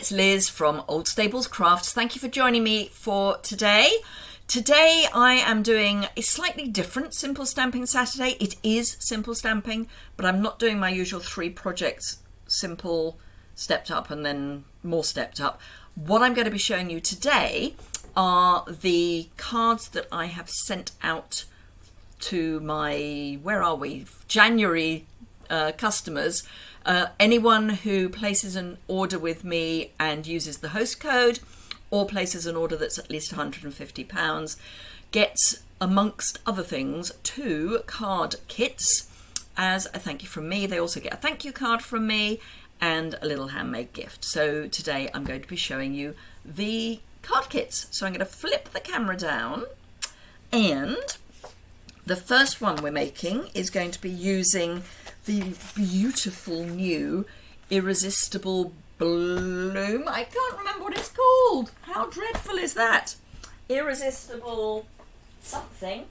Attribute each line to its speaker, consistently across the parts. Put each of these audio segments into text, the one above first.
Speaker 1: it's Liz from Old Stables Crafts. Thank you for joining me for today. Today I am doing a slightly different Simple Stamping Saturday. It is Simple Stamping, but I'm not doing my usual 3 projects, simple, stepped up and then more stepped up. What I'm going to be showing you today are the cards that I have sent out to my, January customers. Anyone who places an order with me and uses the host code or places an order that's at least £150 gets, amongst other things, 2 card kits as a thank you from me. They also get a thank you card from me and a little handmade gift. So today I'm going to be showing you the card kits. So I'm going to flip the camera down, and the first one we're making is going to be using the beautiful new Irresistible Bloom. I can't remember what it's called. How dreadful is that? Irresistible something.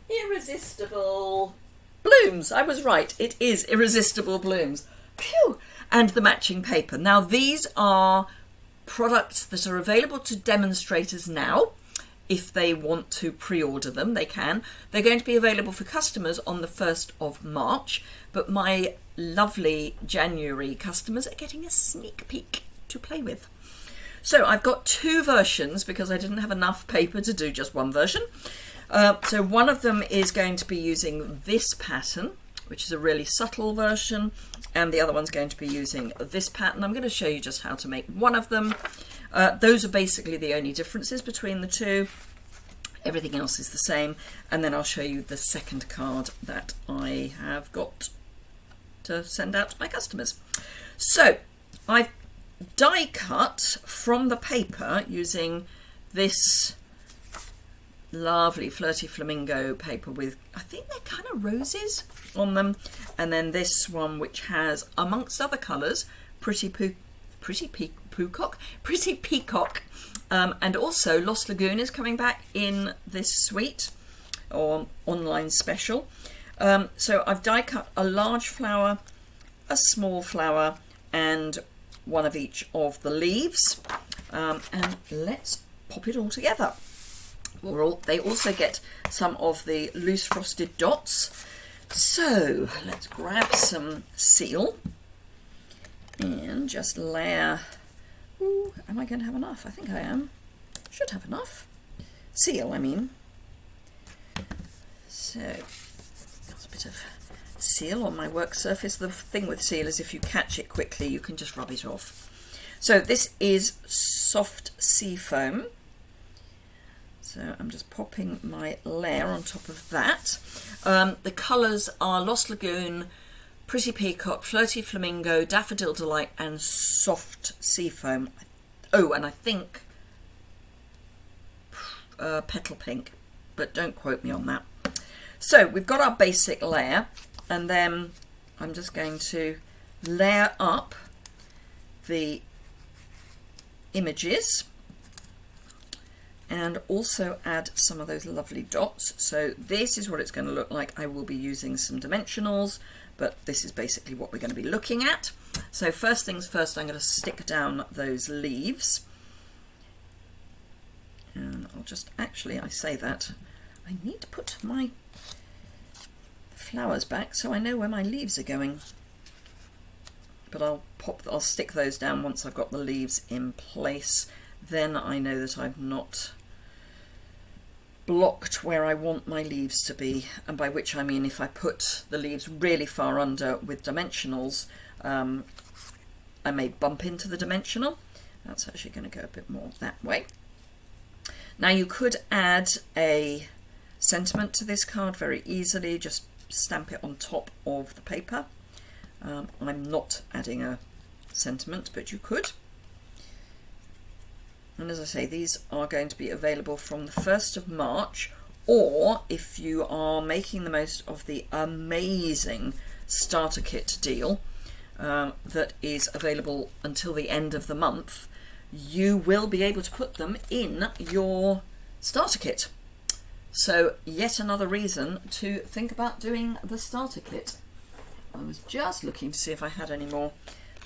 Speaker 1: Irresistible Blooms. I was right. It is Irresistible Blooms. Phew! And the matching paper. Now these are products that are available to demonstrators now. If they want to pre-order them, they can. They're going to be available for customers on the 1st of March, but my lovely January customers are getting a sneak peek to play with. So I've got 2 versions because I didn't have enough paper to do just one version. So one of them is going to be using this pattern, which is a really subtle version, and the other one's going to be using this pattern. I'm going to show you just how to make one of them. Those are basically the only differences between the 2. Everything else is the same. And then I'll show you the second card that I have got to send out to my customers. So I've die cut from the paper using this lovely Flirty Flamingo paper with, I think they're kind of roses on them. And then this one, which has, amongst other colours, Pretty Peacock, and also Lost Lagoon is coming back in this suite or online special. So I've die cut a large flower, a small flower, and one of each of the leaves, and let's pop it all together. They also get some of the loose frosted dots. So let's grab some seal and just layer. Ooh, am I going to have enough? I think I am. Should have enough. Seal, I mean. So, got a bit of seal on my work surface. The thing with seal is if you catch it quickly, you can just rub it off. So this is soft sea foam. So I'm just popping my layer on top of that. The colours are Lost Lagoon, Pretty Peacock, Flirty Flamingo, Daffodil Delight, and Soft Seafoam. Oh, and I think Petal Pink, but don't quote me on that. So we've got our basic layer, and then I'm just going to layer up the images and also add some of those lovely dots. So this is what it's going to look like. I will be using some dimensionals, but this is basically what we're going to be looking at. So first things first, I'm going to stick down those leaves. And I'll just, actually, I say that, I need to put my flowers back so I know where my leaves are going. But I'll stick those down once I've got the leaves in place. Then I know that I've not blocked where I want my leaves to be, and by which I mean if I put the leaves really far under with dimensionals, I may bump into the dimensional. That's actually going to go a bit more that way. Now you could add a sentiment to this card very easily, just stamp it on top of the paper. I'm not adding a sentiment, but you could. And as I say, these are going to be available from the 1st of March, or if you are making the most of the amazing starter kit deal that is available until the end of the month, you will be able to put them in your starter kit. So yet another reason to think about doing the starter kit. I was just looking to see if I had any more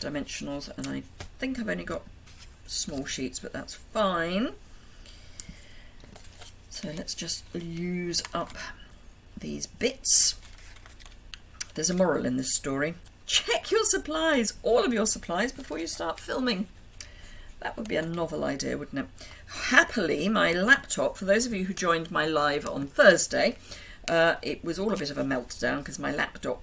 Speaker 1: dimensionals, and I think I've only got small sheets, but that's fine. So let's just use up these bits. There's a moral in this story. Check your supplies, all of your supplies, before you start filming. That would be a novel idea, wouldn't it? Happily, my laptop, for those of you who joined my live on Thursday, it was all a bit of a meltdown because my laptop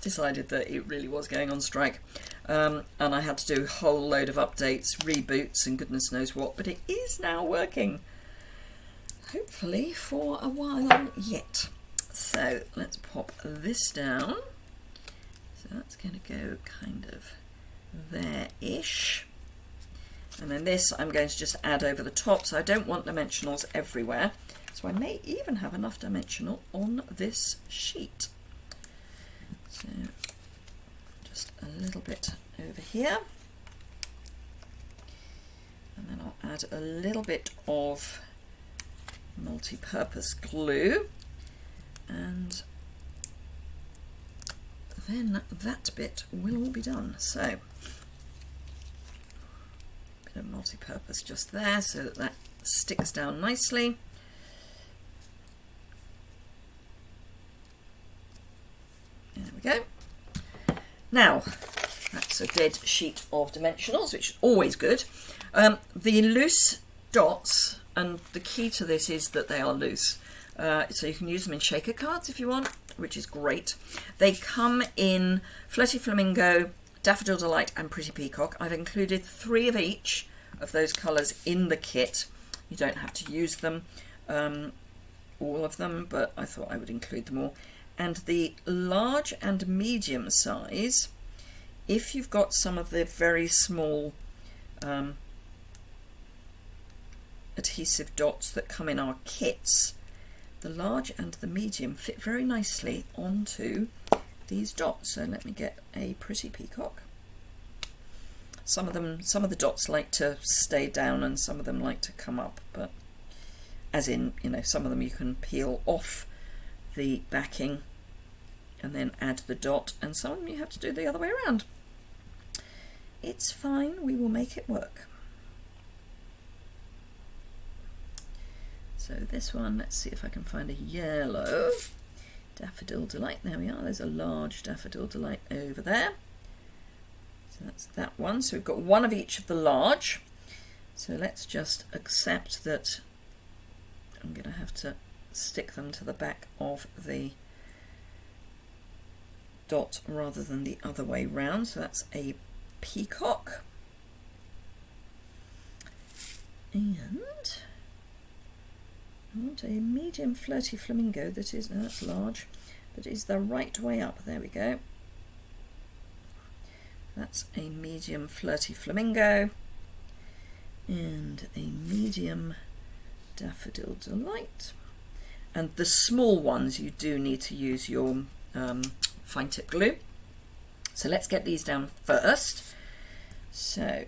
Speaker 1: decided that it really was going on strike. And I had to do a whole load of updates, reboots, and goodness knows what, but it is now working. Hopefully for a while yet. So let's pop this down. So that's going to go kind of there-ish. And then this I'm going to just add over the top, so I don't want dimensionals everywhere. So I may even have enough dimensional on this sheet. So just a little bit over here. And then I'll add a little bit of multi-purpose glue, and then that bit will all be done. So a bit of multi-purpose just there so that that sticks down nicely. There we go. Now that's a dead sheet of dimensionals, which is always good. The loose dots, and the key to this is that they are loose. So you can use them in shaker cards if you want, which is great. They come in Flirty Flamingo, Daffodil Delight and Pretty Peacock. I've included 3 of each of those colours in the kit. You don't have to use them, all of them, but I thought I would include them all. And the large and medium size, if you've got some of the very small adhesive dots that come in our kits, the large and the medium fit very nicely onto these dots. So let me get a Pretty Peacock. Some of the dots like to stay down and some of them like to come up, but as in, you know, some of them you can peel off the backing and then add the dot, and some of them you have to do the other way around. It's fine, we will make it work. So this one, let's see if I can find a yellow Daffodil Delight. There we are, there's a large Daffodil Delight over there. So that's that one. So we've got one of each of the large. So let's just accept that I'm going to have to stick them to the back of the dot rather than the other way round. So that's a peacock. And I want a medium Flirty Flamingo that is, no, that's large, that is the right way up. There we go. That's a medium Flirty Flamingo and a medium Daffodil Delight. And the small ones you do need to use your fine tip glue. So let's get these down first. So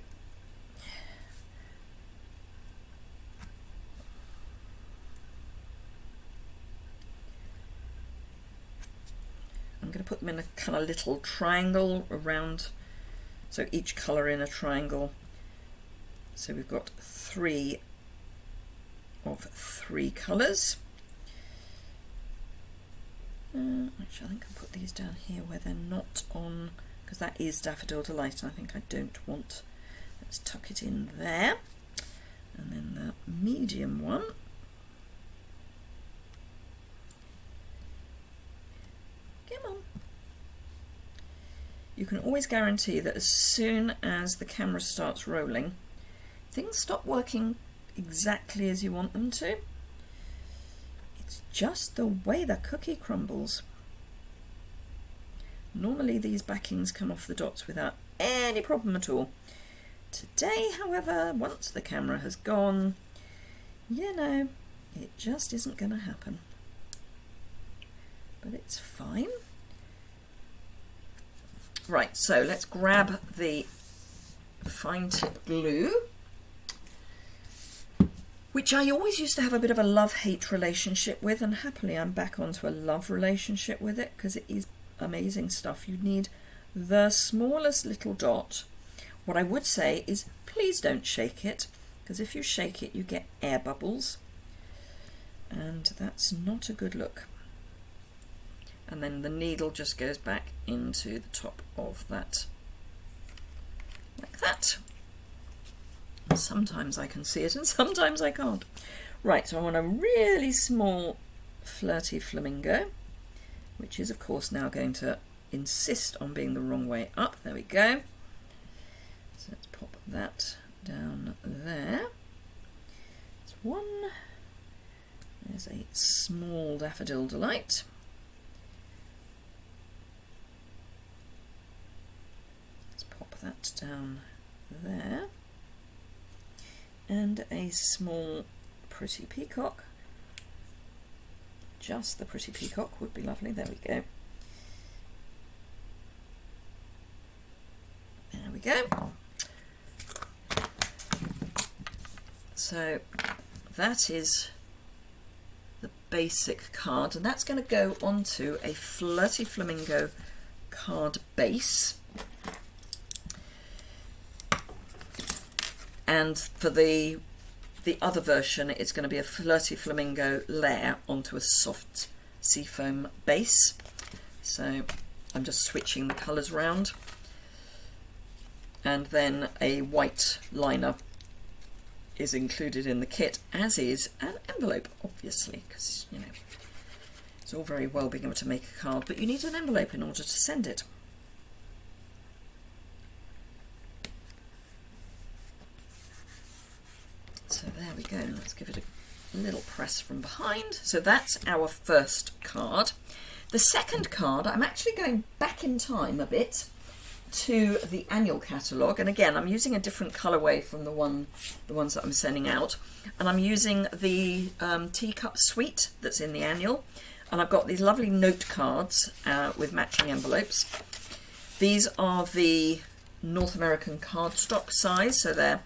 Speaker 1: I'm going to put them in a kind of little triangle around, so each colour in a triangle. So we've got 3 of 3 colours. Actually, I think I'll put these down here where they're not on, because that is Daffodil Delight, and I think I don't want. Let's tuck it in there. And then the medium one. Come on. You can always guarantee that as soon as the camera starts rolling, things stop working exactly as you want them to. It's just the way the cookie crumbles. Normally these backings come off the dots without any problem at all. Today, however, once the camera has gone, you know, it just isn't going to happen. But it's fine. Right, so let's grab the fine tip glue, which I always used to have a bit of a love-hate relationship with, and happily I'm back onto a love relationship with it because it is amazing stuff. You need the smallest little dot. What I would say is please don't shake it, because if you shake it you get air bubbles and that's not a good look. And then the needle just goes back into the top of that, like that. Sometimes I can see it and sometimes I can't. Right, so I want a really small flirty flamingo, which is of course now going to insist on being the wrong way up. There we go. So let's pop that down there. There's one. There's a small daffodil delight. Let's pop that down there. And a small pretty peacock. Just the pretty peacock would be lovely. There we go. There we go. So that is the basic card, and that's going to go onto a Flirty Flamingo card base. And for the other version, it's going to be a Flirty Flamingo layer onto a soft seafoam base. So I'm just switching the colours round. And then a white liner is included in the kit, as is an envelope, obviously, because, you know, it's all very well being able to make a card, but you need an envelope in order to send it. So there we go. Let's give it a little press from behind. So that's our first card. The second card, I'm actually going back in time a bit to the annual catalogue, and again I'm using a different colourway from the ones that I'm sending out, and I'm using the teacup suite that's in the annual, and I've got these lovely note cards with matching envelopes. These are the North American cardstock size, so they're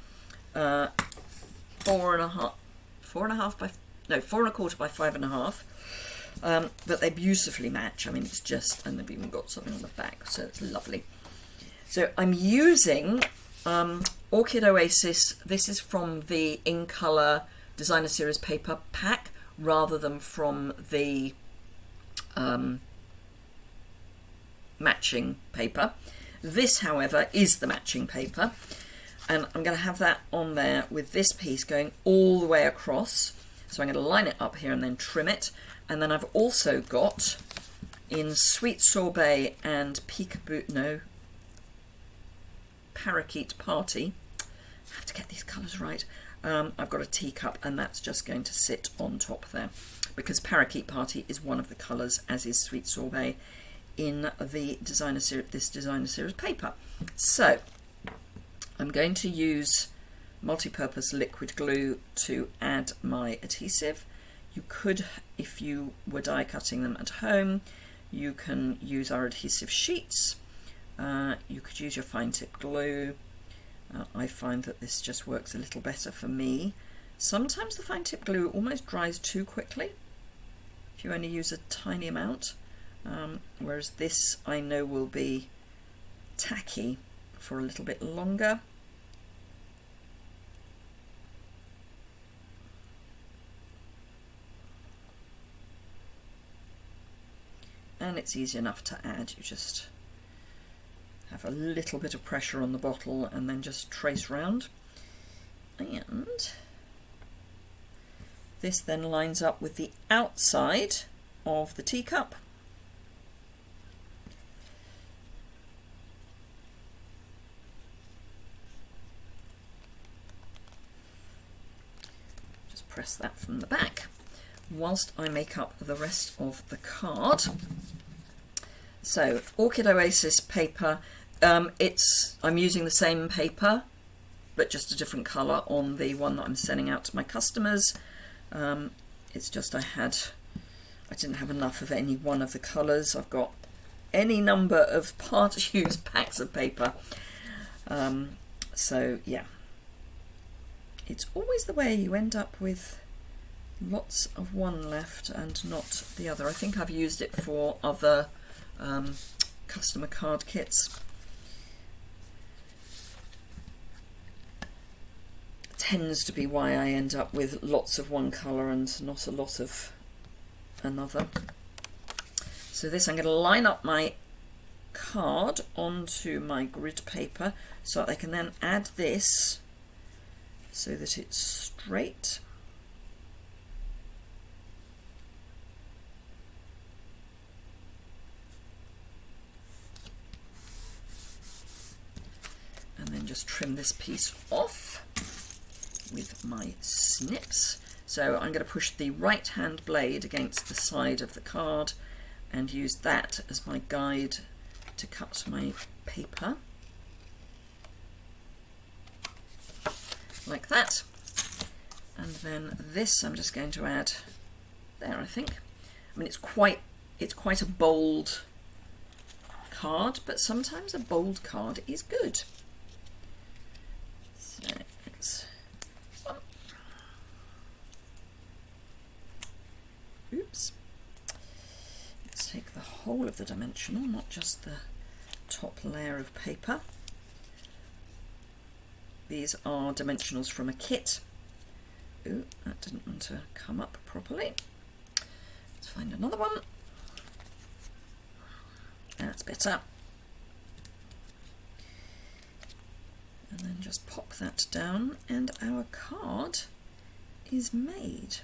Speaker 1: 4.25 by 5.5, but they beautifully match. I mean, it's just, and they've even got something on the back, so it's lovely. So I'm using Orchid Oasis. This is from the In Colour Designer Series paper pack rather than from the matching paper. This, however, is the matching paper, and I'm going to have that on there with this piece going all the way across. So I'm going to line it up here and then trim it. And then I've also got in Sweet Sorbet and Parakeet Party, I have to get these colours right, I've got a teacup, and that's just going to sit on top there, because Parakeet Party is one of the colours, as is Sweet Sorbet, in the designer series paper. So I'm going to use multi-purpose liquid glue to add my adhesive. You could, if you were die cutting them at home, you can use our adhesive sheets. You could use your fine tip glue. I find that this just works a little better for me. Sometimes the fine tip glue almost dries too quickly if you only use a tiny amount, whereas this I know will be tacky for a little bit longer. And it's easy enough to add. You just have a little bit of pressure on the bottle and then just trace round. And this then lines up with the outside of the teacup. Just press that from the back whilst I make up the rest of the card. So Orchid Oasis paper, I'm using the same paper but just a different colour on the one that I'm sending out to my customers. It's just I didn't have enough of any one of the colours. I've got any number of part-use packs of paper. So yeah, it's always the way, you end up with lots of one left and not the other. I think I've used it for other customer card kits. Tends to be why I end up with lots of one colour and not a lot of another. So this, I'm going to line up my card onto my grid paper so I can then add this so that it's straight. And then just trim this piece off with my snips. So I'm going to push the right hand blade against the side of the card and use that as my guide to cut my paper. Like that. And then this I'm just going to add there, I think. I mean, it's quite a bold card, but sometimes a bold card is good. So it's one. Oops. Let's take the whole of the dimensional, not just the top layer of paper. These are dimensionals from a kit. Ooh, that didn't want to come up properly. Let's find another one. That's better. And then just pop that down and our card is made.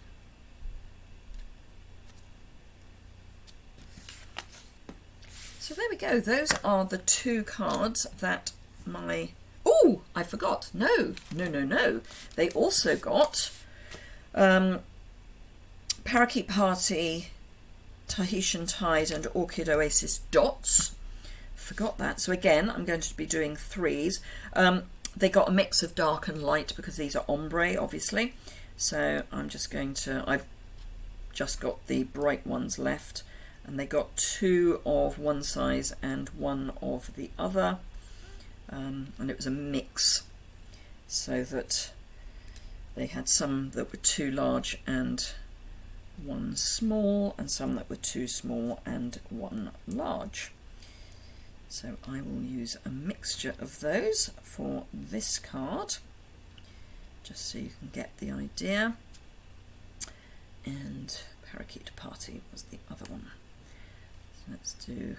Speaker 1: So there we go. Those are the two cards that my... Oh, I forgot. No. They also got Parakeet Party, Tahitian Tide and Orchid Oasis dots. Forgot that. So again, I'm going to be doing threes. They got a mix of dark and light because these are ombre, obviously. So I'm just going to... I've just got the bright ones left. And they got two of one size and one of the other. And it was a mix, so that they had some that were too large and one small, and some that were too small and one large. So I will use a mixture of those for this card, just so you can get the idea. And Parakeet Party was the other one. So let's do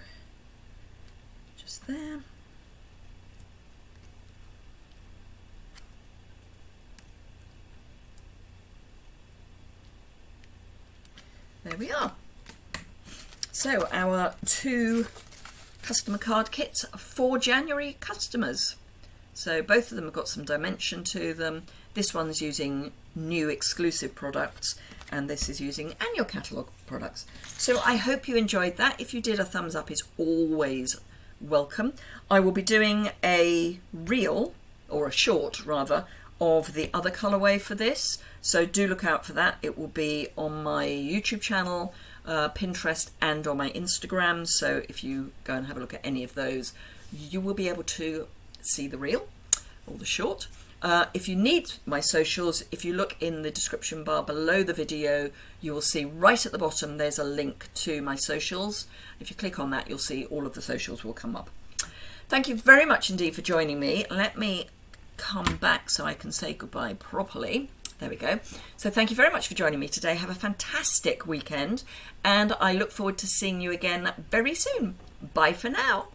Speaker 1: just there. There we are. So our two customer card kits for January customers. So both of them have got some dimension to them. This one's using new exclusive products and this is using annual catalogue products. So I hope you enjoyed that. If you did, a thumbs up is always welcome. I will be doing a reel, or a short rather, of the other colourway for this, so do look out for that. It will be on my YouTube channel, Pinterest and on my Instagram, so if you go and have a look at any of those you will be able to see the reel or the short. If you need my socials, if you look in the description bar below the video, you will see right at the bottom there's a link to my socials. If you click on that, you'll see all of the socials will come up. Thank you very much indeed for joining me. Let me come back so I can say goodbye properly. There we go. So thank you very much for joining me today. Have a fantastic weekend and I look forward to seeing you again very soon. Bye for now.